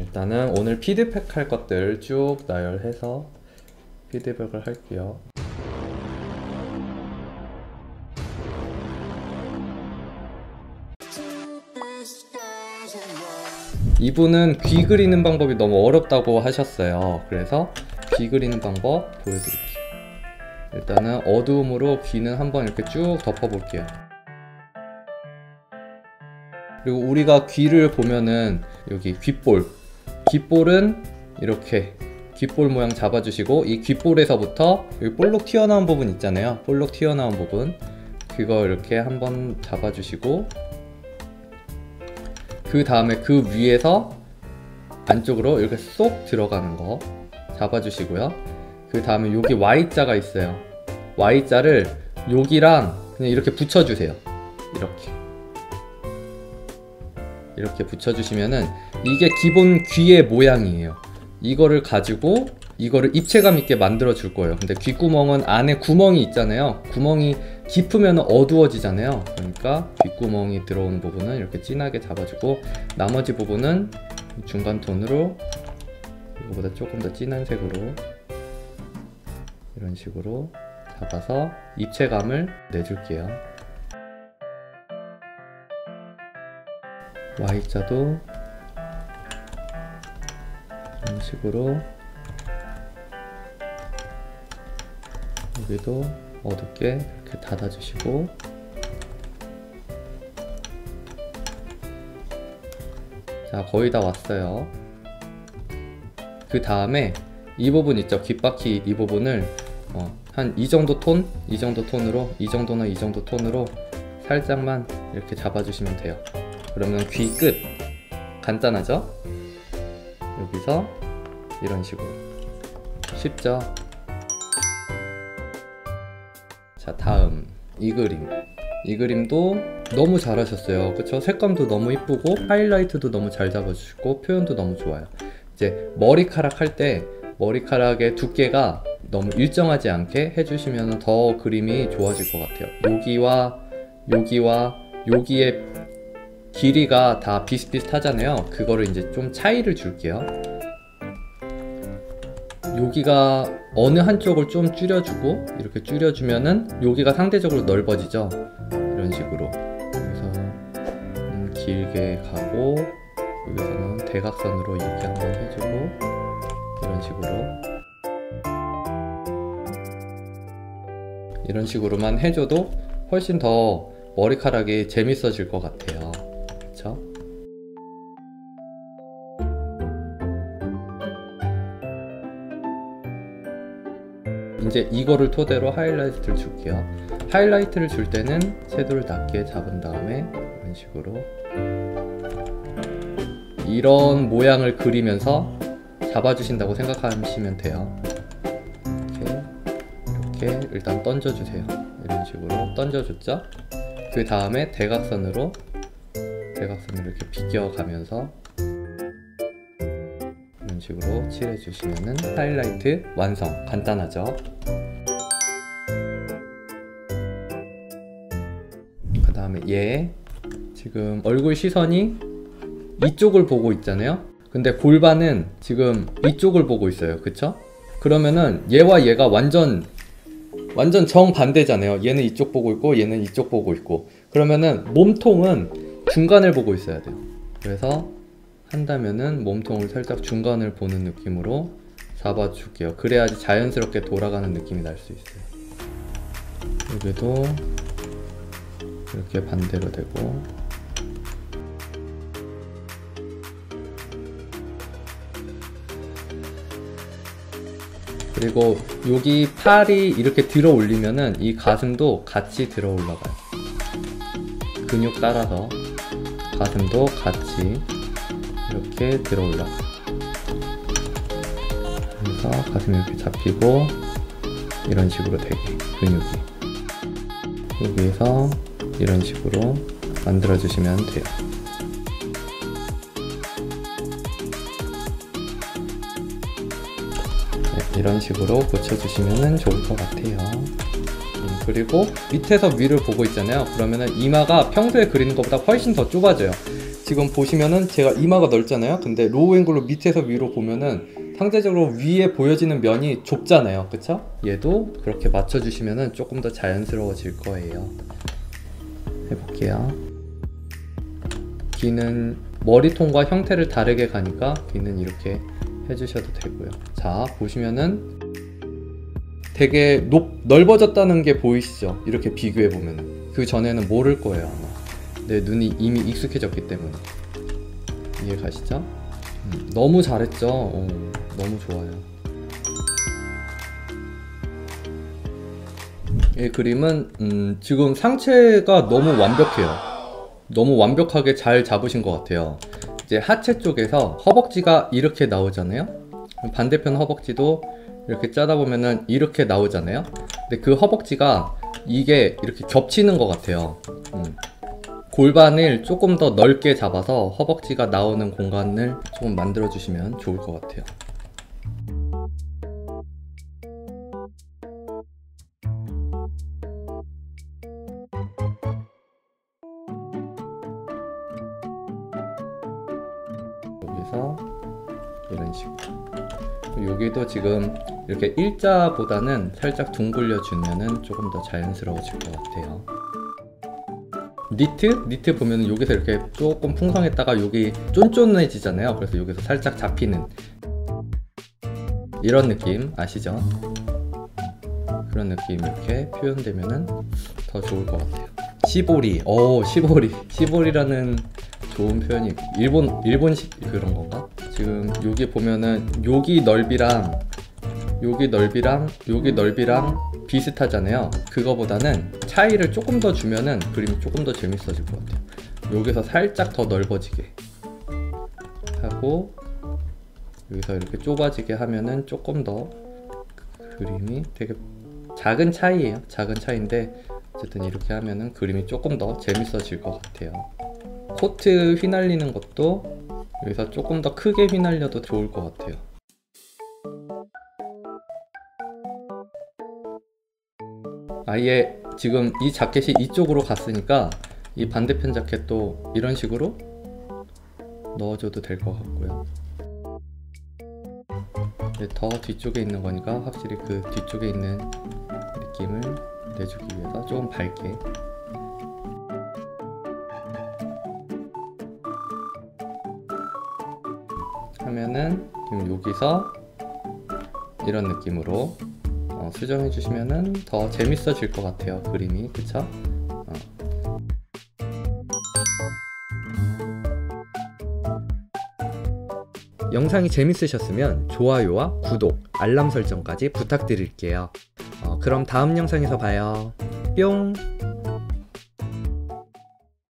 일단은 오늘 피드백 할 것들 쭉 나열해서 피드백을 할게요. 이분은 귀 그리는 방법이 너무 어렵다고 하셨어요. 그래서 귀 그리는 방법 보여드릴게요. 일단은 어두움으로 귀는 한번 이렇게 쭉 덮어볼게요. 그리고 우리가 귀를 보면은 여기 귓볼은 이렇게 귓볼 모양 잡아주시고, 이 귓볼에서부터 여기 볼록 튀어나온 부분 있잖아요. 볼록 튀어나온 부분, 그거 이렇게 한번 잡아주시고, 그 다음에 그 위에서 안쪽으로 이렇게 쏙 들어가는 거 잡아주시고요. 그 다음에 여기 Y자가 있어요. Y자를 여기랑 그냥 이렇게 붙여주세요. 이렇게 붙여주시면은 이게 기본 귀의 모양이에요. 이거를 가지고 이거를 입체감 있게 만들어 줄 거예요. 근데 귓구멍은 안에 구멍이 있잖아요. 구멍이 깊으면 어두워지잖아요. 그러니까 귓구멍이 들어오는 부분은 이렇게 진하게 잡아주고, 나머지 부분은 중간 톤으로 이거보다 조금 더 진한 색으로 이런 식으로 잡아서 입체감을 내줄게요. Y자도 이런 식으로, 여기도 어둡게 이렇게 닫아주시고, 자, 거의 다 왔어요. 그 다음에 이 부분 있죠, 귓바퀴 이 부분을 한 이 정도 톤? 이 정도 톤으로, 이 정도나 이 정도 톤으로 살짝만 이렇게 잡아주시면 돼요. 그러면 귀 끝! 간단하죠? 여기서 이런 식으로. 쉽죠? 자, 다음 이 그림도 너무 잘하셨어요. 그쵸? 색감도 너무 이쁘고 하이라이트도 너무 잘 잡아주시고 표현도 너무 좋아요. 이제 머리카락 할 때 머리카락의 두께가 너무 일정하지 않게 해주시면 더 그림이 좋아질 것 같아요. 여기와 여기의 길이가 다 비슷비슷하잖아요. 그거를 이제 좀 차이를 줄게요. 여기가 어느 한쪽을 좀 줄여주고, 이렇게 줄여주면은 여기가 상대적으로 넓어지죠. 이런 식으로. 그래서 길게 가고, 여기서는 대각선으로 이렇게 한번 해주고, 이런 식으로만 해줘도 훨씬 더 머리카락이 재밌어질 것 같아요. 그쵸? 이제 이거를 토대로 하이라이트를 줄게요. 하이라이트를 줄 때는 섀도우를 낮게 잡은 다음에 이런 식으로 이런 모양을 그리면서 잡아주신다고 생각하시면 돼요. 이렇게 일단 던져주세요. 이런 식으로 던져줬죠? 그 다음에 대각선으로 이렇게 비껴가면서 이런 식으로 칠해주시면은 하이라이트 완성! 간단하죠? 그 다음에 얘 지금 얼굴 시선이 이쪽을 보고 있잖아요? 근데 골반은 지금 이쪽을 보고 있어요. 그쵸? 그러면은 얘와 얘가 완전 정반대잖아요. 얘는 이쪽 보고 있고 얘는 이쪽 보고 있고, 그러면은 몸통은 중간을 보고 있어야 돼요. 그래서 한다면은 몸통을 살짝 중간을 보는 느낌으로 잡아줄게요. 그래야지 자연스럽게 돌아가는 느낌이 날 수 있어요. 여기도 이렇게 반대로 되고, 그리고 여기 팔이 이렇게 들어 올리면은 이 가슴도 같이 들어 올라가요. 근육 따라서 가슴도 같이 이렇게 들어 올라가요. 그래서 가슴이 이렇게 잡히고 이런 식으로 되게 근육이 여기에서 이런 식으로 만들어 주시면 돼요. 이런 식으로 고쳐주시면 좋을 것 같아요. 그리고 밑에서 위를 보고 있잖아요. 그러면은 이마가 평소에 그리는 것보다 훨씬 더 좁아져요. 지금 보시면은 제가 이마가 넓잖아요. 근데 로우 앵글로 밑에서 위로 보면은 상대적으로 위에 보여지는 면이 좁잖아요. 그쵸? 얘도 그렇게 맞춰주시면은 조금 더 자연스러워질 거예요. 해볼게요. 귀는 머리통과 형태를 다르게 가니까 귀는 이렇게 해주셔도 되고요. 자, 보시면은 되게 넓어졌다는 게 보이시죠? 이렇게 비교해보면 그 전에는 모를 거예요 아마. 내 눈이 이미 익숙해졌기 때문에. 이해 가시죠? 너무 잘했죠? 너무 좋아요. 이 그림은 지금 상체가 너무 완벽해요. 너무 완벽하게 잘 잡으신 것 같아요. 이제 하체 쪽에서 허벅지가 이렇게 나오잖아요. 반대편 허벅지도 이렇게 짜다 보면은 이렇게 나오잖아요. 근데 그 허벅지가 이게 이렇게 겹치는 것 같아요. 골반을 조금 더 넓게 잡아서 허벅지가 나오는 공간을 조금 만들어 주시면 좋을 것 같아요. 여기서 이런 식으로. 여기도 지금 이렇게 일자보다는 살짝 둥글려 주면은 조금 더 자연스러워질 것 같아요. 니트 보면은 여기서 이렇게 조금 풍성했다가 여기 쫀쫀해지잖아요. 그래서 여기서 살짝 잡히는 이런 느낌 아시죠? 그런 느낌 이렇게 표현되면은 더 좋을 것 같아요. 시보리, 시보리라는 좋은 표현이 일본식 그런 건가? 지금 여기 보면은 여기 넓이랑 여기 넓이랑 비슷하잖아요. 그거보다는 차이를 조금 더 주면은 그림이 조금 더 재밌어질 것 같아요. 여기서 살짝 더 넓어지게 하고 여기서 이렇게 좁아지게 하면은 조금 더 그림이 되게 작은 차이예요. 작은 차이인데 어쨌든 이렇게 하면은 그림이 조금 더 재밌어질 것 같아요. 코트 휘날리는 것도 여기서 조금 더 크게 휘날려도 좋을 것 같아요. 아예 지금 이 자켓이 이쪽으로 갔으니까 이 반대편 자켓도 이런 식으로 넣어줘도 될 것 같고요. 더 뒤쪽에 있는 거니까 확실히 그 뒤쪽에 있는 느낌을 내주기 위해서 조금 밝게 하면은 지금 여기서 이런 느낌으로 수정해 주시면은 더 재밌어질 것 같아요. 그림이. 그쵸? 영상이 재밌으셨으면 좋아요와 구독, 알람 설정까지 부탁드릴게요. 그럼 다음 영상에서 봐요. 뿅!